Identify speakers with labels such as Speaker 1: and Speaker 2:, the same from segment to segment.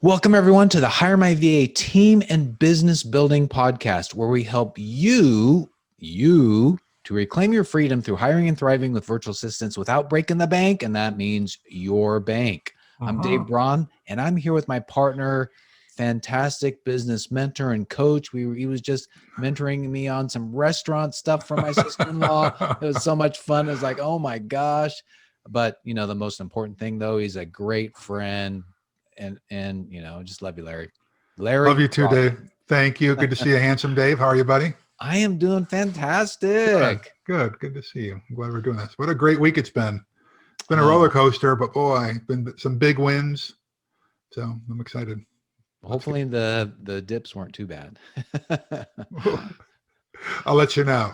Speaker 1: Welcome, everyone, to the HireMyVA Team and Business Building Podcast, where we help you to reclaim your freedom through hiring and thriving with virtual assistants without breaking the bank, and that means your bank. I'm Dave Braun, and I'm here with my partner, fantastic business mentor and coach. He was just mentoring me on some restaurant stuff for my sister-in-law. It was so much fun. It was like, oh my gosh. But, the most important thing, though, he's a great friend. And just love you, Larry.
Speaker 2: Love you too, Dave. Thank you. Good to see you, handsome Dave. How are you, buddy?
Speaker 1: I am doing fantastic.
Speaker 2: Good to see you. I'm glad we're doing this. What a great week it's been. It's been a roller coaster, but boy, been some big wins. So I'm excited.
Speaker 1: Hopefully the dips weren't too bad.
Speaker 2: I'll let you know.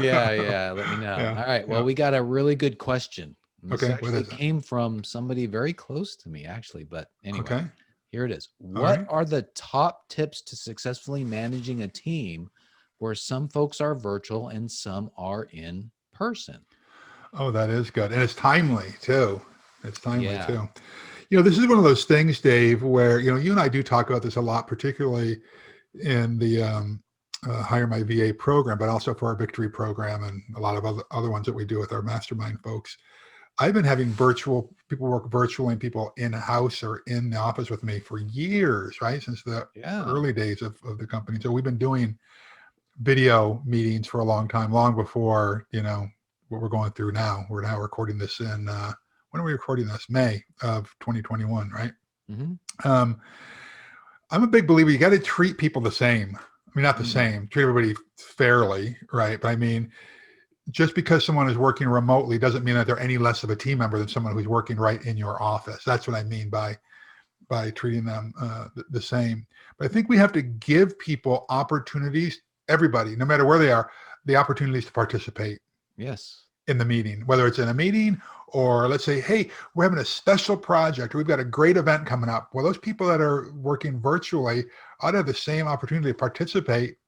Speaker 1: Yeah. Let me know. Yeah, all right. Well, we got a really good question. This actually came from somebody very close to me, actually. But anyway, here it is. What are the top tips to successfully managing a team where some folks are virtual and some are in person?
Speaker 2: Oh, that is good. And it's timely, too. Too. This is one of those things, Dave, where, you and I do talk about this a lot, particularly in the HireMyVA program, but also for our Victory program and a lot of other ones that we do with our mastermind folks. I've been having people work virtually and people in-house or in the office with me for years, right? Since the early days of the company. So we've been doing video meetings for a long time, long before, what we're going through now. We're now recording this in, when are we recording this? May of 2021, right? Mm-hmm. I'm a big believer, you got to treat people the same. I mean, not the same, treat everybody fairly, right? But I mean, just because someone is working remotely doesn't mean that they're any less of a team member than someone who's working right in your office. That's what I mean by treating them the same. But I think we have to give people opportunities, everybody, no matter where they are, the opportunities to participate.
Speaker 1: Yes.
Speaker 2: In the meeting, whether it's in a meeting or let's say, hey, we're having a special project or we've got a great event coming up. Well, those people that are working virtually ought to have the same opportunity to participate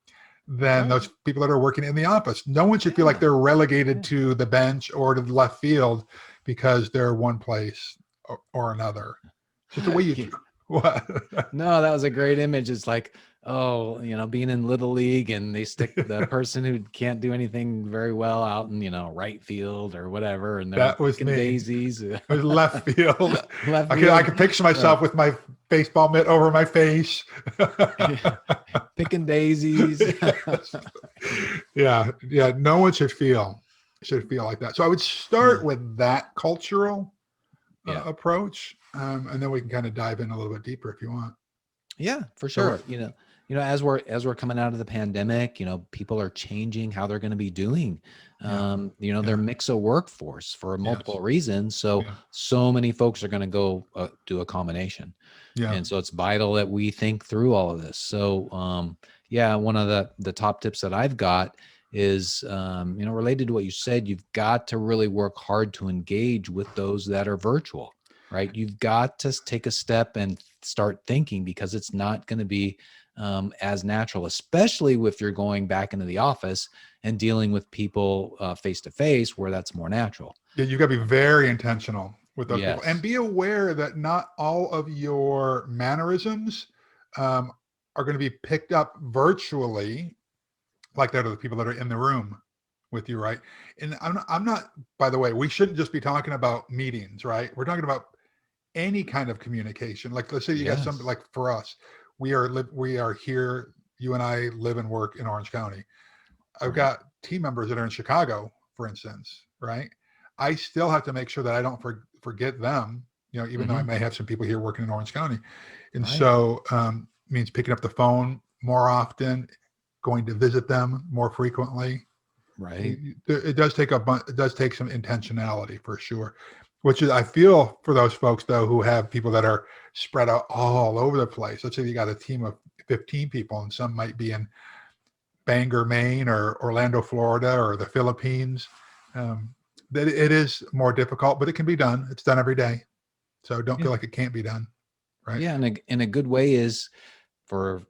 Speaker 2: than those people that are working in the office. No one should feel like they're relegated to the bench or to the left field because they're one place or another. Just the way you what?
Speaker 1: No, that was a great image. It's like, being in Little League and they stick the person who can't do anything very well out in, right field or whatever. And they're picking daisies.
Speaker 2: It was left field. I could picture myself with my baseball mitt over my face.
Speaker 1: Picking daisies.
Speaker 2: Yeah. No one should feel like that. So I would start with that cultural approach. And then we can kind of dive in a little bit deeper if you want.
Speaker 1: Yeah, for sure. As we're coming out of the pandemic, people are changing how they're going to be doing, their mix of workforce for multiple reasons. So many folks are going to go do a combination. Yeah. And so it's vital that we think through all of this. So, one of the top tips that I've got is, related to what you said, you've got to really work hard to engage with those that are virtual. Right. You've got to take a step and start thinking, because it's not going to be as natural, especially if you're going back into the office and dealing with people face to face, where that's more natural.
Speaker 2: Yeah, you've got to be very intentional with those people and be aware that not all of your mannerisms are going to be picked up virtually like that of the people that are in the room with you, right? And I'm not, by the way, we shouldn't just be talking about meetings, right? We're talking about any kind of communication. Like, let's say you got something like, for us, we are here, you and I live and work in Orange County. I've got team members that are in Chicago, for instance, right? I still have to make sure that I don't forget them, even though I may have some people here working in Orange County. And so means picking up the phone more often, going to visit them more frequently.
Speaker 1: Right.
Speaker 2: It does take some intentionality for sure, which is, I feel for those folks though, who have people that are spread out all over the place. Let's say you got a team of 15 people and some might be in Bangor, Maine, or Orlando, Florida, or the Philippines. That it is more difficult, but it can be done. It's done every day. So don't feel like it can't be done. Right.
Speaker 1: Yeah. And in a good way is, for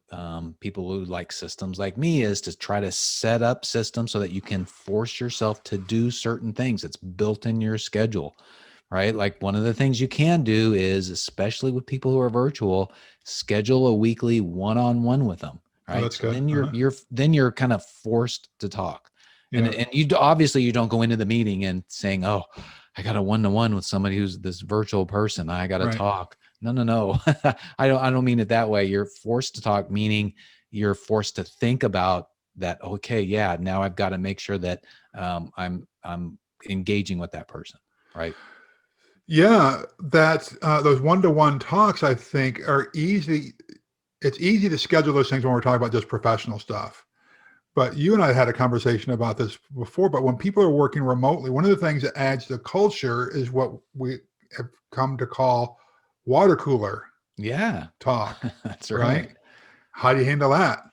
Speaker 1: people who like systems like me, is to try to set up systems so that you can force yourself to do certain things. It's built in your schedule. right? Like one of the things you can do is, especially with people who are virtual, schedule a weekly one-on-one with them,
Speaker 2: Oh,
Speaker 1: right?
Speaker 2: that's
Speaker 1: So
Speaker 2: good.
Speaker 1: then you're kind of forced to talk.
Speaker 2: Yeah.
Speaker 1: And obviously you don't go into the meeting and saying, "Oh, I got a one-to-one with somebody who's this virtual person. I got to
Speaker 2: Right.
Speaker 1: talk." No. I don't mean it that way. You're forced to talk, meaning you're forced to think about that. Okay, yeah, now I've got to make sure that I'm engaging with that person, right?
Speaker 2: Yeah, that those one-to-one talks, I think, are easy. It's easy to schedule those things when we're talking about just professional stuff. But you and I had a conversation about this before. But when people are working remotely, one of the things that adds to culture is what we have come to call water cooler
Speaker 1: Yeah,
Speaker 2: talk,
Speaker 1: that's
Speaker 2: right?
Speaker 1: right.
Speaker 2: How do you handle that?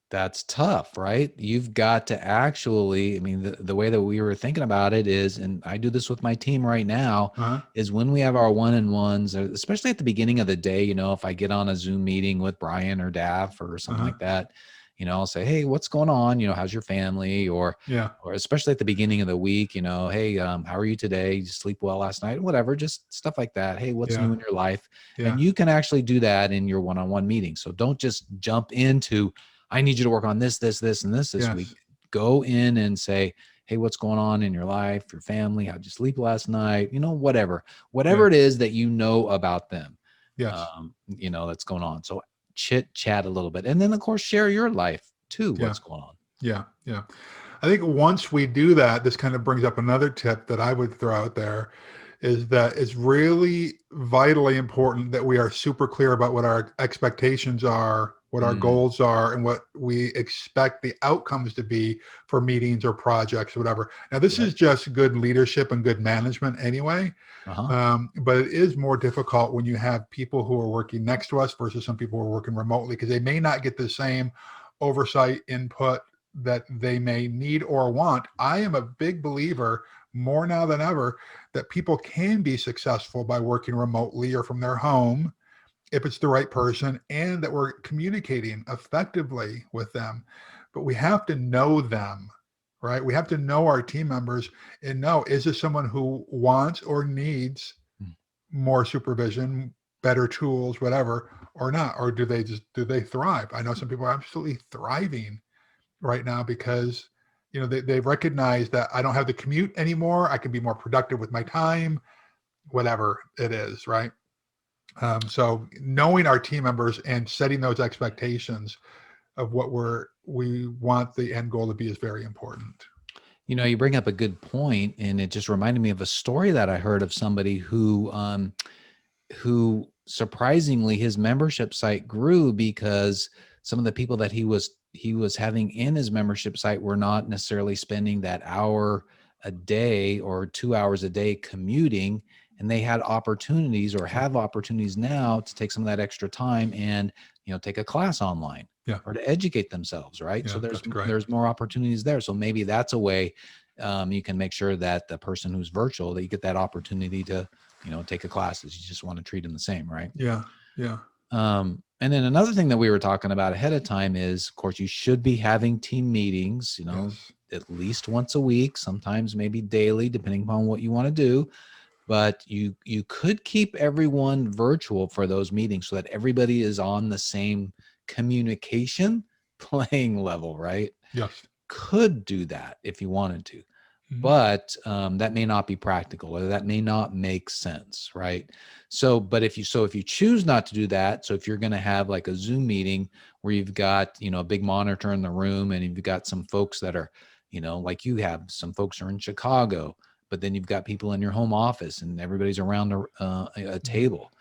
Speaker 1: That's tough, right? You've got to actually, I mean, the way that we were thinking about it is, and I do this with my team right now,
Speaker 2: Uh-huh.
Speaker 1: is when we have our one-on-ones, especially at the beginning of the day, if I get on a Zoom meeting with Brian or Daff or something
Speaker 2: Uh-huh.
Speaker 1: like that, I'll say, "Hey, what's going on? How's your family?"
Speaker 2: Yeah.
Speaker 1: Or especially at the beginning of the week, "Hey, how are you today? Did you sleep well last night?" Whatever, just stuff like that. "Hey, what's
Speaker 2: Yeah.
Speaker 1: new in your life?"
Speaker 2: Yeah.
Speaker 1: And you can actually do that in your one-on-one meeting. So don't just jump into, "I need you to work on this, this, this, and this week."
Speaker 2: Yes.
Speaker 1: Go in and say, "Hey, what's going on in your life, your family? How'd you sleep last night?" Whatever
Speaker 2: Yeah.
Speaker 1: it is that about them,
Speaker 2: Yes.
Speaker 1: that's going on. So chit chat a little bit. And then of course, share your life too.
Speaker 2: Yeah.
Speaker 1: What's going on.
Speaker 2: Yeah. Yeah. I think once we do that, this kind of brings up another tip that I would throw out there is that it's really vitally important that we are super clear about what our expectations are, what our
Speaker 1: Mm,
Speaker 2: goals are, and what we expect the outcomes to be for meetings or projects or whatever. Now, this
Speaker 1: yep.
Speaker 2: is just good leadership and good management anyway.
Speaker 1: Uh-huh.
Speaker 2: But it is more difficult when you have people who are working next to us versus some people who are working remotely because they may not get the same oversight input that they may need or want. I am a big believer more now than ever that people can be successful by working remotely or from their home if it's the right person and that we're communicating effectively with them. But we have to know them, right? We have to know our team members and know, is this someone who wants or needs
Speaker 1: Mm.
Speaker 2: more supervision, better tools, whatever, or not? Or do they thrive? I know some people are absolutely thriving right now because they recognize that I don't have the commute anymore. I can be more productive with my time, whatever it is, right? So knowing our team members and setting those expectations of what we want the end goal to be is very important.
Speaker 1: You bring up a good point, and it just reminded me of a story that I heard of somebody who surprisingly his membership site grew because some of the people that he was having in his membership site were not necessarily spending that hour a day or 2 hours a day commuting, and they had opportunities or have opportunities now to take some of that extra time and take a class online
Speaker 2: Yeah.
Speaker 1: or to educate themselves, right? So
Speaker 2: Yeah,
Speaker 1: there's
Speaker 2: that's great.
Speaker 1: there's more opportunities there. So maybe that's a way you can make sure that the person who's virtual, that you get that opportunity to take a classes. You just want to treat them the same, right?
Speaker 2: Yeah. Yeah.
Speaker 1: And then another thing that we were talking about ahead of time is, of course, you should be having team meetings,
Speaker 2: Yes.
Speaker 1: at least once a week, sometimes maybe daily, depending upon what you want to do. But you could keep everyone virtual for those meetings so that everybody is on the same communication playing level, right?
Speaker 2: Yes.
Speaker 1: Could do that if you wanted to,
Speaker 2: Mhm.
Speaker 1: but that may not be practical, or that may not make sense, right? So but if you choose not to do that, so if you're going to have like a Zoom meeting where you've got a big monitor in the room, and you've got some folks that are like you have some folks are in Chicago, but then you've got people in your home office and everybody's around a table.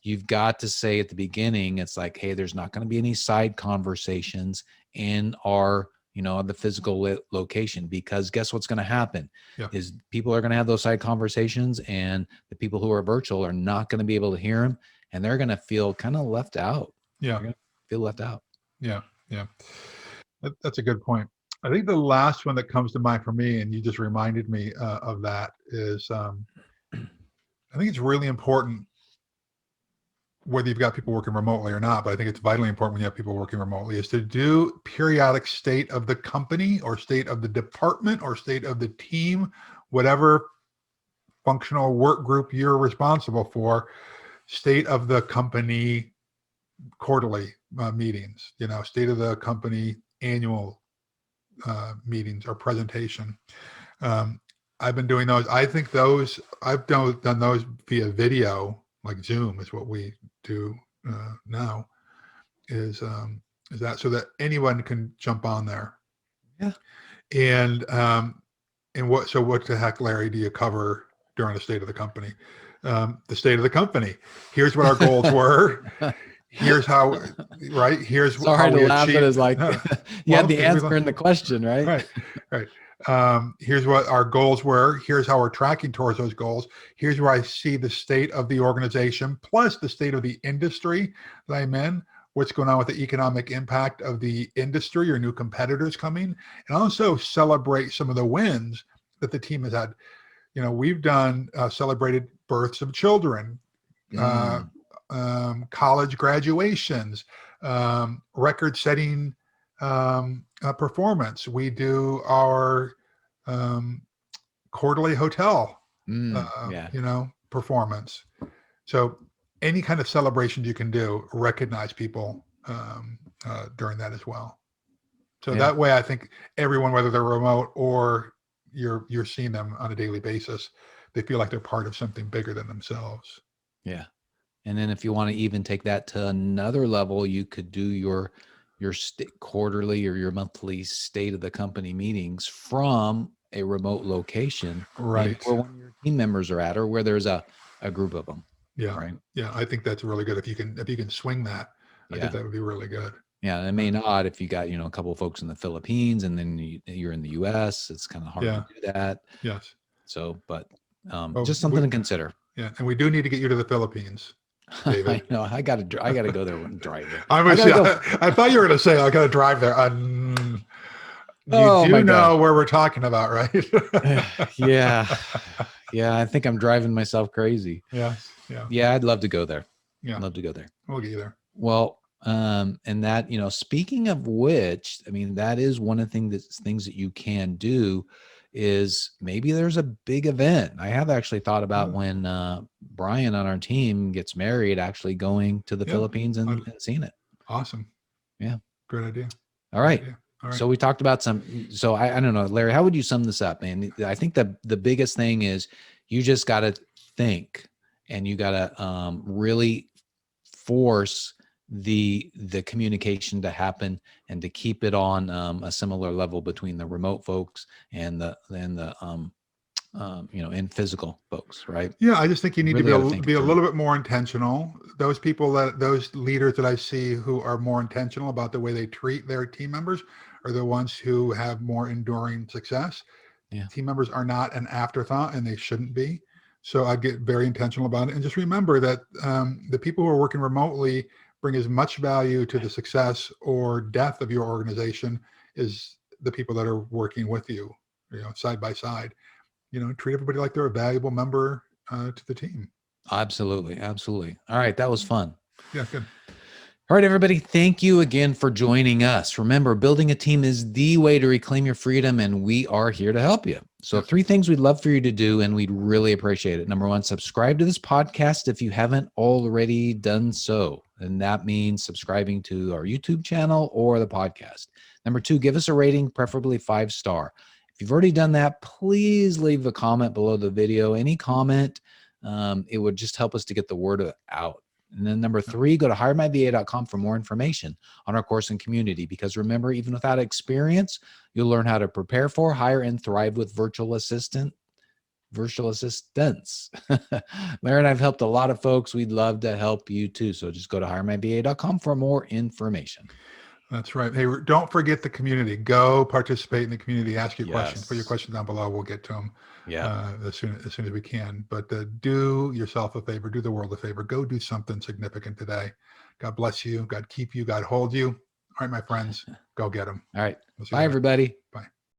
Speaker 1: You've got to say at the beginning, it's like, hey, there's not going to be any side conversations in our the physical location, because guess what's going to happen
Speaker 2: Yeah.
Speaker 1: is people are going to have those side conversations, and the people who are virtual are not going to be able to hear them, and they're going to feel kind of left out.
Speaker 2: Yeah.
Speaker 1: They're going to feel left out.
Speaker 2: Yeah. Yeah. That's a good point. I think the last one that comes to mind for me, and you just reminded me of that, is I think it's really important whether you've got people working remotely or not, but I think it's vitally important when you have people working remotely, is to do periodic state of the company or state of the department or state of the team, whatever functional work group you're responsible for, state of the company quarterly meetings, state of the company annual meetings or presentation. I've been doing those. I think I've done those via video, like Zoom is what we do now, is that so that anyone can jump on there.
Speaker 1: Yeah.
Speaker 2: And what the heck, Larry, do you cover during the state of the company? The state of the company. Here's what our goals were. Here's how, right? Here's
Speaker 1: Sorry
Speaker 2: how
Speaker 1: to
Speaker 2: we
Speaker 1: laugh,
Speaker 2: achieved.
Speaker 1: but it's like you had the answer in the question, right?
Speaker 2: Right. Here's what our goals were. Here's how we're tracking towards those goals. Here's where I see the state of the organization, plus the state of the industry that I'm in. What's going on with the economic impact of the industry or new competitors coming, and also celebrate some of the wins that the team has had. We've done celebrated births of children, college graduations, record-setting performance. We do our quarterly hotel, performance. So any kind of celebrations you can do, recognize people during that as well. So that way, I think everyone, whether they're remote or you're seeing them on a daily basis, they feel like they're part of something bigger than themselves.
Speaker 1: Yeah. And then if you want to even take that to another level, you could do your quarterly or your monthly state of the company meetings from a remote location,
Speaker 2: right,
Speaker 1: where one of your team members are at, or where there's a group of them.
Speaker 2: Yeah.
Speaker 1: Right.
Speaker 2: Yeah. I think that's really good. If you can swing that, I think that would be really good.
Speaker 1: Yeah. And it may not, if you got, a couple of folks in the Philippines and then you're in the US, it's kind of hard to do that.
Speaker 2: Yes.
Speaker 1: So, but just something to consider.
Speaker 2: Yeah. And we do need to get you to the Philippines, David.
Speaker 1: I know. I gotta go there and drive there.
Speaker 2: I thought you were going to say, I got to drive there. You know where we're talking about, right?
Speaker 1: Yeah. I think I'm driving myself crazy.
Speaker 2: Yes.
Speaker 1: Yeah. I'd love to go there.
Speaker 2: Yeah.
Speaker 1: I'd love to go there.
Speaker 2: We'll get you there.
Speaker 1: Well, and that, speaking of which, I mean, that is one of the things that you can do is maybe there's a big event. I have actually thought about when Brian on our team gets married, actually going to the Philippines and seeing it.
Speaker 2: Awesome.
Speaker 1: Yeah.
Speaker 2: Great idea.
Speaker 1: All right. So we talked about so I don't know, Larry, how would you sum this up, man? I think the biggest thing is you just got to think, and you got to really force the communication to happen and to keep it on a similar level between the remote folks and the in physical folks, right?
Speaker 2: Yeah, I just think you need to be a little bit more intentional. Those leaders that I see who are more intentional about the way they treat their team members are the ones who have more enduring success. Yeah. Team members are not an afterthought, and they shouldn't be. So I'd get very intentional about it. And just remember that the people who are working remotely bring as much value to the success or death of your organization as the people that are working with you, side by side. Treat everybody like they're a valuable member to the team.
Speaker 1: Absolutely. All right. That was fun.
Speaker 2: Yeah, good.
Speaker 1: All right, everybody. Thank you again for joining us. Remember, building a team is the way to reclaim your freedom, and we are here to help you. So 3 things we'd love for you to do, and we'd really appreciate it. Number 1, subscribe to this podcast if you haven't already done so. And that means subscribing to our YouTube channel or the podcast. Number 2, give us a rating, preferably 5-star. If you've already done that, please leave a comment below the video. Any comment, it would just help us to get the word out. And then number 3, go to HireMyVA.com for more information on our course and community. Because remember, even without experience, you'll learn how to prepare for, hire, and thrive with virtual assistants. Larry and I've helped a lot of folks. We'd love to help you too. So just go to HireMyVA.com for more information.
Speaker 2: That's right. Hey, don't forget the community. Go participate in the community. Ask your questions. Put your questions down below. We'll get to them as soon as we can. But do yourself a favor. Do the world a favor. Go do something significant today. God bless you. God keep you. God hold you. All right, my friends. Go get them.
Speaker 1: All right. Bye, everybody.
Speaker 2: Bye.